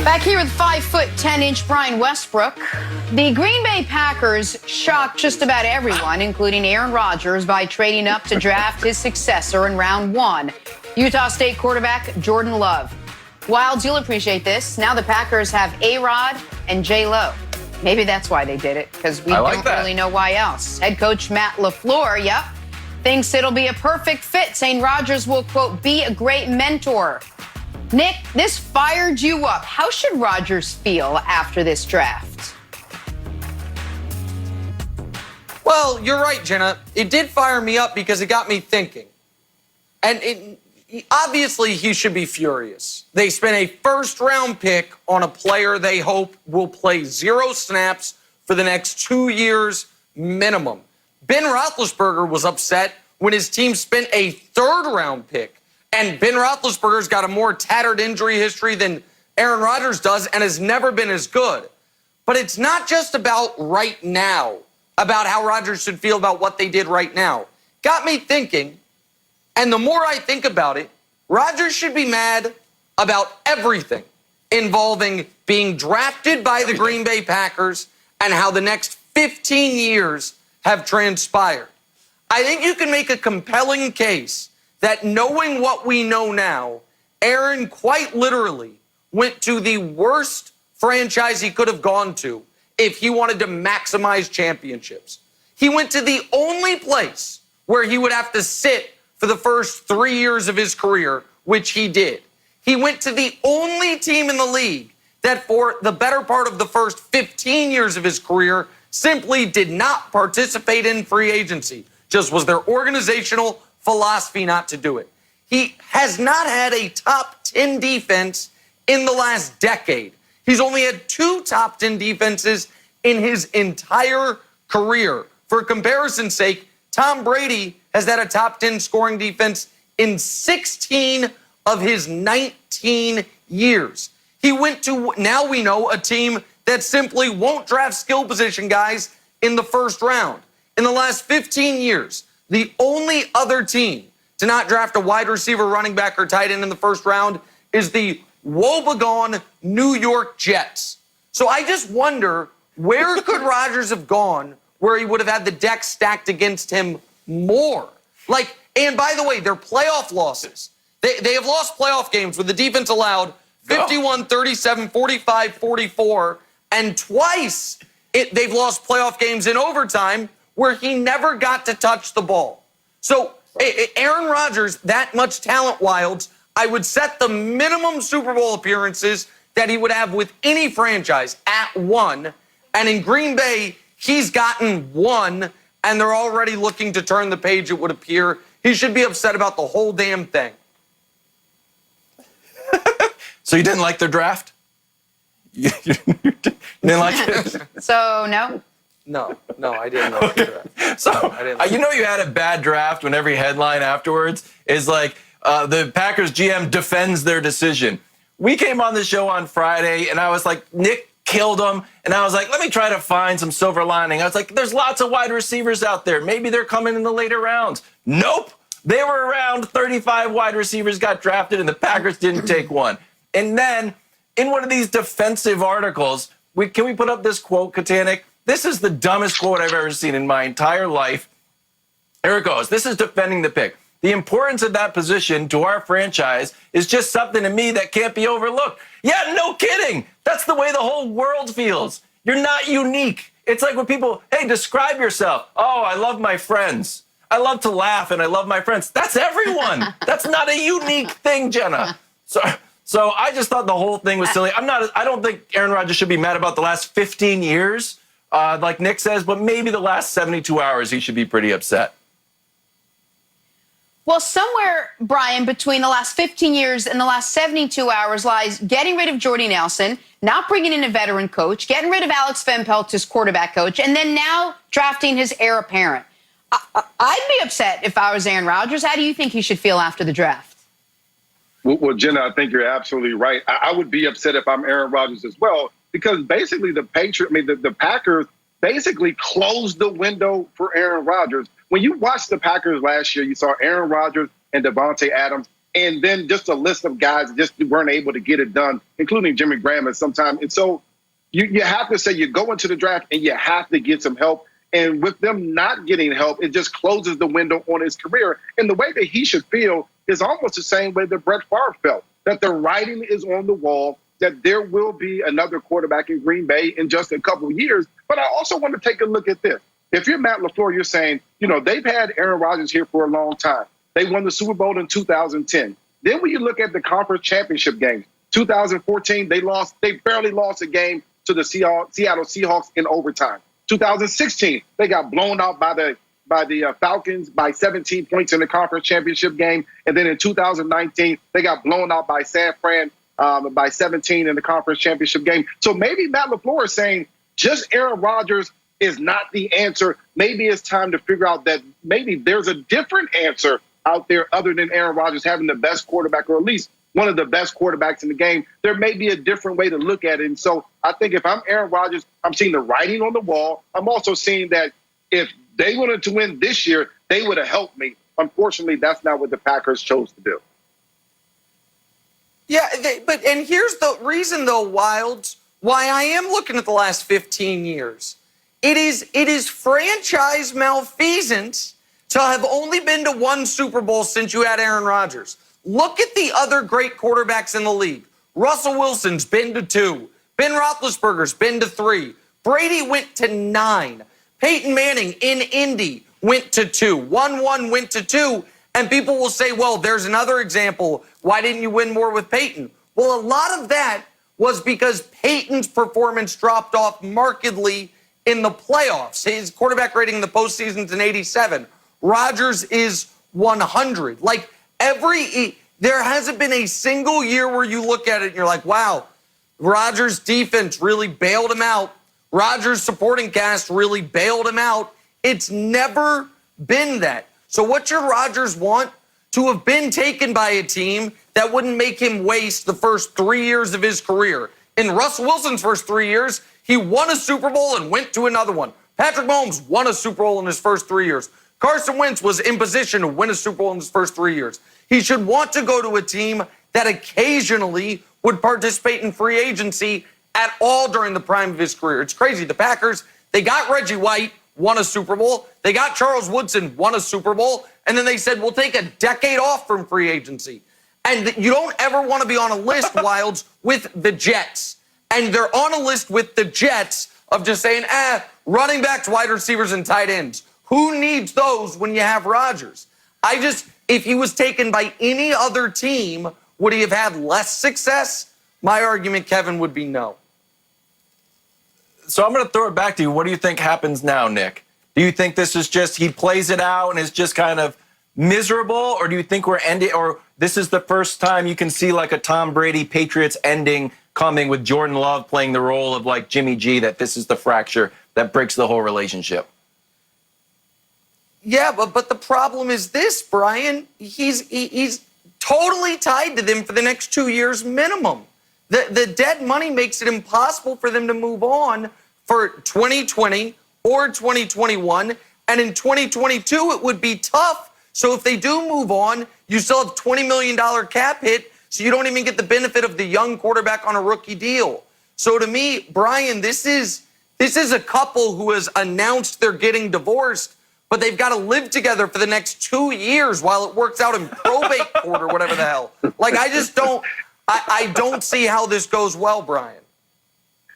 Back here with 5'10" Brian Westbrook. The Green Bay Packers shocked just about everyone, including Aaron Rodgers, by trading up to draft his successor in round 1, Utah State quarterback Jordan Love. Wilds, you'll appreciate this. Now the Packers have A-Rod and J-Lo. Maybe that's why they did it, because we don't really know why else. Head coach Matt LaFleur, thinks it'll be a perfect fit, saying Rodgers will, quote, be a great mentor. Nick, this fired you up. How should Rodgers feel after this draft? Well, you're right, Jenna. It did fire me up because it got me thinking. And obviously, he should be furious. They spent a first-round pick on a player they hope will play 0 snaps for the next 2 years minimum. Ben Roethlisberger was upset when his team spent a third-round pick. And Ben Roethlisberger's got a more tattered injury history than Aaron Rodgers does and has never been as good. But it's not just about right now, about how Rodgers should feel about what they did right now. Got me thinking, and the more I think about it, Rodgers should be mad about everything involving being drafted by the Green Bay Packers and how the next 15 years have transpired. I think you can make a compelling case that knowing what we know now, Aaron quite literally went to the worst franchise he could have gone to if he wanted to maximize championships. He went to the only place where he would have to sit for the first 3 years of his career, which he did. He went to the only team in the league that for the better part of the first 15 years of his career simply did not participate in free agency. Just was their organizational philosophy not to do it. He has not had a top 10 defense in the last decade. He's only had 2 top 10 defenses in his entire career. For comparison's sake, Tom Brady has had a top 10 scoring defense in 16 of his 19 years. He went to, now we know, a team that simply won't draft skill position guys in the first round. In the last 15 years, the only other team to not draft a wide receiver, running back, or tight end in the first round is the woebegone New York Jets. So I just wonder, where could Rodgers have gone where he would have had the deck stacked against him more? Like, and by the way, their playoff losses, they have lost playoff games where the defense allowed 51, 37, 45, 44, and twice they've lost playoff games in overtime where he never got to touch the ball. So Aaron Rodgers, that much talent, Wilds, I would set the minimum Super Bowl appearances that he would have with any franchise at 1. And in Green Bay, he's gotten 1, and they're already looking to turn the page, it would appear. He should be upset about the whole damn thing. So you didn't like their draft? You didn't like it? So, no? No, I didn't like the draft. So, like you know you had a bad draft when every headline afterwards is like, the Packers GM defends their decision. We came on the show on Friday, and I was like, Nick killed him. And I was like, let me try to find some silver lining. I was like, there's lots of wide receivers out there. Maybe they're coming in the later rounds. Nope. They were around 35 wide receivers got drafted, and the Packers didn't take one. And then, in one of these defensive articles, can we put up this quote, Katanik? This is the dumbest quote I've ever seen in my entire life. Here it goes. This is defending the pick. The importance of that position to our franchise is just something to me that can't be overlooked. Yeah, no kidding. That's the way the whole world feels. You're not unique. It's like when people, hey, describe yourself. Oh, I love my friends. I love to laugh and I love my friends. That's everyone. That's not a unique thing, Jenna. So I just thought the whole thing was silly. I don't think Aaron Rodgers should be mad about the last 15 years, like Nick says, but maybe the last 72 hours he should be pretty upset. Well, somewhere, Brian, between the last 15 years and the last 72 hours lies getting rid of Jordy Nelson, not bringing in a veteran coach, getting rid of Alex Van Pelt as quarterback coach, and then now drafting his heir apparent. I'd be upset if I was Aaron Rodgers. How do you think he should feel after the draft? Well, Jenna, I think you're absolutely right. I would be upset if I'm Aaron Rodgers as well, because basically the Packers basically closed the window for Aaron Rodgers. When you watched the Packers last year, you saw Aaron Rodgers and Devontae Adams and then just a list of guys that just weren't able to get it done, including Jimmy Graham at some time. And so you have to say you go into the draft and you have to get some help. And with them not getting help, it just closes the window on his career. And the way that he should feel is almost the same way that Brett Favre felt, that the writing is on the wall, that there will be another quarterback in Green Bay in just a couple of years. But I also want to take a look at this. If you're Matt LaFleur, you're saying, they've had Aaron Rodgers here for a long time. They won the Super Bowl in 2010. Then when you look at the conference championship games, 2014, they barely lost a game to the Seattle Seahawks in overtime. 2016, they got blown out by the Falcons by 17 points in the conference championship game. And then in 2019, they got blown out by San Fran by 17 in the conference championship game. So maybe Matt LaFleur is saying just Aaron Rodgers is not the answer. Maybe it's time to figure out that maybe there's a different answer out there other than Aaron Rodgers having the best quarterback, or at least one of the best quarterbacks in the game. There may be a different way to look at it. And so I think if I'm Aaron Rodgers, I'm seeing the writing on the wall. I'm also seeing that if they wanted to win this year, they would have helped me. Unfortunately, that's not what the Packers chose to do. Yeah, and here's the reason, though, Wilds, why I am looking at the last 15 years. It is franchise malfeasance to have only been to one Super Bowl since you had Aaron Rodgers. Look at the other great quarterbacks in the league. Russell Wilson's been to 2. Ben Roethlisberger's been to 3. Brady went to 9. Peyton Manning in Indy went to 2. 1-1 went to 2. And people will say, well, there's another example. Why didn't you win more with Peyton? Well, a lot of that was because Peyton's performance dropped off markedly in the playoffs. His quarterback rating in the postseason is an 87. Rodgers is 100. There hasn't been a single year where you look at it and you're like, wow, Rodgers' defense really bailed him out. Rodgers' supporting cast really bailed him out. It's never been that. So what should Rodgers want? To have been taken by a team that wouldn't make him waste the first 3 years of his career. In Russell Wilson's first 3 years, he won a Super Bowl and went to another one. Patrick Mahomes won a Super Bowl in his first 3 years. Carson Wentz was in position to win a Super Bowl in his first 3 years. He should want to go to a team that occasionally would participate in free agency at all during the prime of his career. It's crazy. The Packers, they got Reggie White, won a Super Bowl. They got Charles Woodson, won a Super Bowl. And then they said, we'll take a decade off from free agency. And you don't ever want to be on a list, Wilds, with the Jets. And they're on a list with the Jets of just saying, running backs, wide receivers, and tight ends. Who needs those when you have Rodgers? If he was taken by any other team, would he have had less success? My argument, Kevin, would be no. So I'm going to throw it back to you. What do you think happens now, Nick? Do you think this is just he plays it out and is just kind of miserable? Or do you think we're ending, or this is the first time you can see like a Tom Brady Patriots ending coming with Jordan Love playing the role of like Jimmy G, that this is the fracture that breaks the whole relationship? Yeah, but the problem is this, Brian. He's totally tied to them for the next 2 years minimum. The dead money makes it impossible for them to move on for 2020 or 2021. And in 2022, it would be tough. So if they do move on, you still have $20 million cap hit, so you don't even get the benefit of the young quarterback on a rookie deal. So to me, Brian, this is a couple who has announced they're getting divorced, but they've got to live together for the next 2 years while it works out in probate court or whatever the hell. I don't see how this goes well, Brian.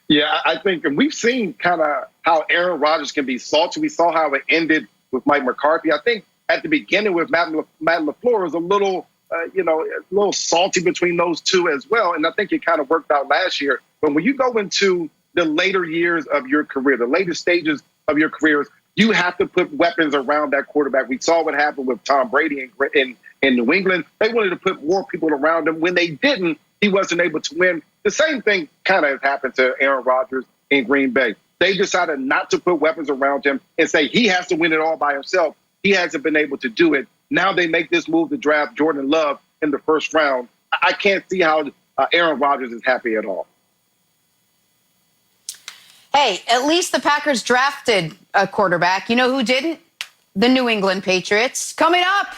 Yeah, I think, and we've seen kind of how Aaron Rodgers can be salty. We saw how it ended with Mike McCarthy. I think at the beginning with Matt LaFleur was a little salty between those two as well. And I think it kind of worked out last year. But when you go into the later years of your career, the later stages of your careers, you have to put weapons around that quarterback. We saw what happened with Tom Brady in New England. They wanted to put more people around him. When they didn't, he wasn't able to win. The same thing kind of happened to Aaron Rodgers in Green Bay. They decided not to put weapons around him and say he has to win it all by himself. He hasn't been able to do it. Now they make this move to draft Jordan Love in the first round. I can't see how Aaron Rodgers is happy at all. Hey, at least the Packers drafted a quarterback. You know who didn't? The New England Patriots. Coming up,